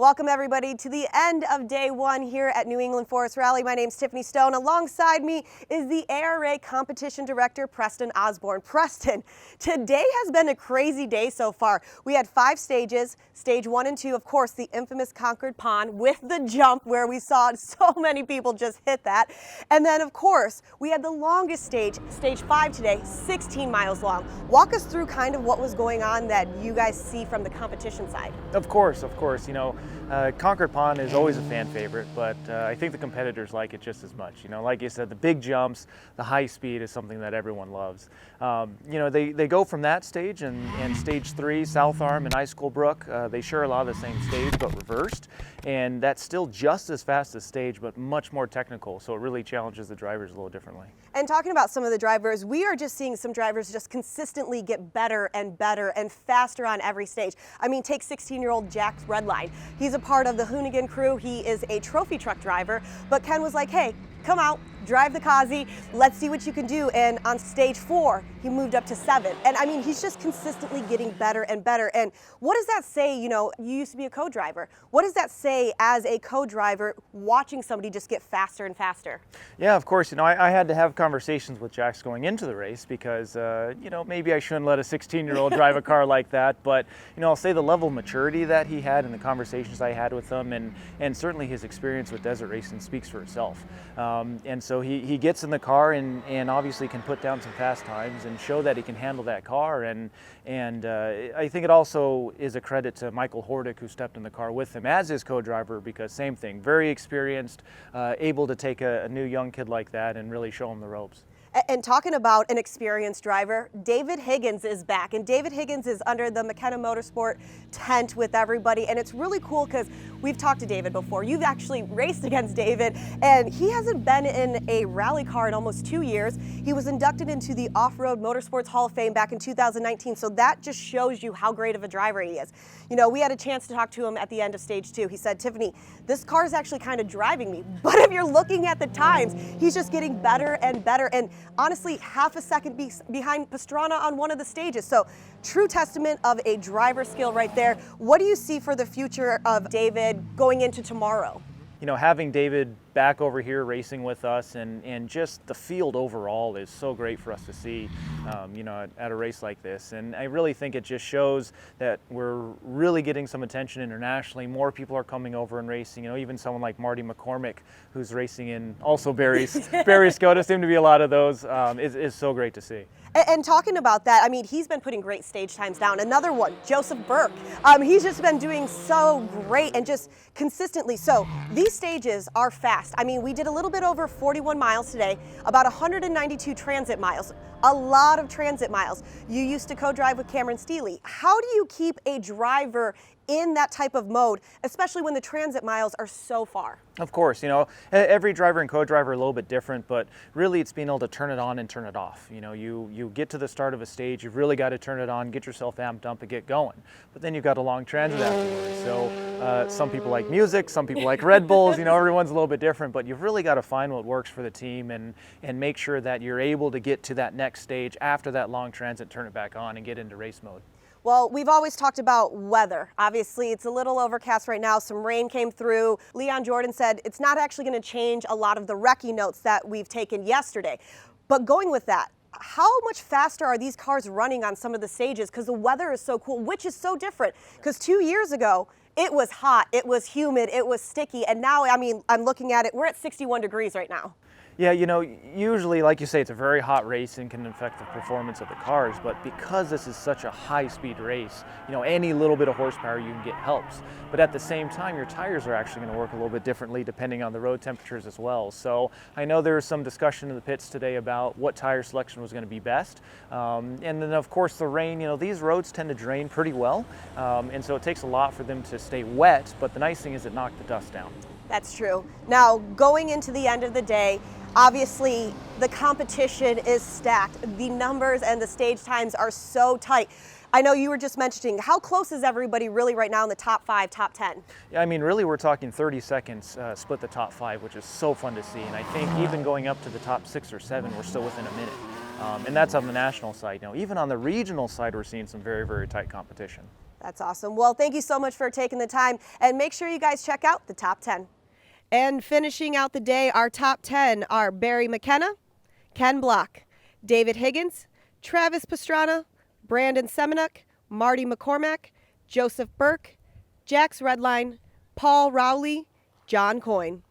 Welcome everybody to the end of day one here at New England Forest Rally. My name's Tiffany Stone. Alongside me is the ARA Competition Director, Preston Osborn. Preston, today has been a crazy day so far. We had 5 stages, stage 1 and 2, of course, the infamous Concord Pond with the jump where we saw so many people just hit that. And then of course, we had the longest stage, stage 5 today, 16 miles long. Walk us through kind of what was going on that you guys see from the competition side. Of course, you know, Concord Pond is always a fan favorite, but I think the competitors like it just as much. You know, like you said, the big jumps, the high speed is something that everyone loves. You know, they go from that stage and stage 3, South Arm and Icicle Brook, they share a lot of the same stage but reversed, and that's still just as fast as stage but much more technical, so it really challenges the drivers a little differently. And talking about some of the drivers, we are just seeing some drivers just consistently get better and better and faster on every stage. I mean, take 16-year-old Jack Redline. He's a part of the Hoonigan crew. He is a trophy truck driver, but Ken was like, hey, come out, drive the Kazi, let's see what you can do. And on stage 4, he moved up to 7. And I mean, he's just consistently getting better and better. And what does that say? You know, you used to be a co-driver. What does that say as a co-driver watching somebody just get faster and faster? Yeah, of course. You know, I had to have conversations with Jax going into the race because, you know, maybe I shouldn't let a 16-year-old drive a car like that. But, you know, I'll say the level of maturity that he had and the conversations I had with him and certainly his experience with desert racing speaks for itself. And so he gets in the car and obviously can put down some fast times and show that he can handle that car. And I think it also is a credit to Michael Hordick, who stepped in the car with him as his co-driver, because same thing, very experienced, able to take a new young kid like that and really show him the ropes. And talking about an experienced driver, David Higgins is back. And David Higgins is under the McKenna Motorsport tent with everybody. And it's really cool because we've talked to David before. You've actually raced against David. And he hasn't been in a rally car in almost 2 years. He was inducted into the Off-Road Motorsports Hall of Fame back in 2019. So that just shows you how great of a driver he is. You know, we had a chance to talk to him at the end of stage 2. He said, Tiffany, this car is actually kind of driving me. But if you're looking at the times, he's just getting better and better. And honestly, half a second behind Pastrana on one of the stages. So true testament of a driver skill right there. What do you see for the future of David going into tomorrow? You know, having David back over here racing with us and just the field overall is so great for us to see, you know, at a race like this. And I really think it just shows that we're really getting some attention internationally. More people are coming over and racing. You know, even someone like Marty McCormick, who's racing in also Barry's Skoda, seem to be a lot of those, is so great to see. And talking about that, I mean, he's been putting great stage times down. Another one, Joseph Burke. He's just been doing so great and just consistently. So these stages are fast. I mean, we did a little bit over 41 miles today, about 192 transit miles, a lot of transit miles. You used to co-drive with Cameron Steele. How do you keep a driver in that type of mode, especially when the transit miles are so far? Of course, you know, every driver and co-driver are a little bit different, but really it's being able to turn it on and turn it off. You know, you get to the start of a stage, you've really got to turn it on, get yourself amped up and get going. But then you've got a long transit afterwards. So some people like music, some people like Red Bulls, you know, everyone's a little bit different, but you've really got to find what works for the team and make sure that you're able to get to that next stage after that long transit, turn it back on and get into race mode. Well, we've always talked about weather. Obviously, it's a little overcast right now. Some rain came through. Leon Jordan said it's not actually going to change a lot of the recce notes that we've taken yesterday. But going with that, how much faster are these cars running on some of the stages? Because the weather is so cool, which is so different. Because 2 years ago, it was hot, it was humid, it was sticky. And now, I mean, I'm looking at it, we're at 61 degrees right now. Yeah, you know, usually, like you say, it's a very hot race and can affect the performance of the cars, but because this is such a high-speed race, you know, any little bit of horsepower you can get helps. But at the same time, your tires are actually going to work a little bit differently depending on the road temperatures as well. So I know there was some discussion in the pits today about what tire selection was going to be best. And then, of course, the rain, you know, these roads tend to drain pretty well, and so it takes a lot for them to stay wet, but the nice thing is it knocked the dust down. That's true. Now, going into the end of the day, obviously, the competition is stacked. The numbers and the stage times are so tight. I know you were just mentioning, how close is everybody really right now in the top 5, top 10? Yeah, I mean, really we're talking 30 seconds split the top 5, which is so fun to see. And I think even going up to the top 6 or 7, we're still within a minute. And that's on the national side. Now, even on the regional side, we're seeing some very, very tight competition. That's awesome. Well, thank you so much for taking the time, and make sure you guys check out the top 10. And finishing out the day, our top 10 are Barry McKenna, Ken Block, David Higgins, Travis Pastrana, Brandon Semenuk, Marty McCormack, Joseph Burke, Jax Redline, Paul Rowley, John Coyne.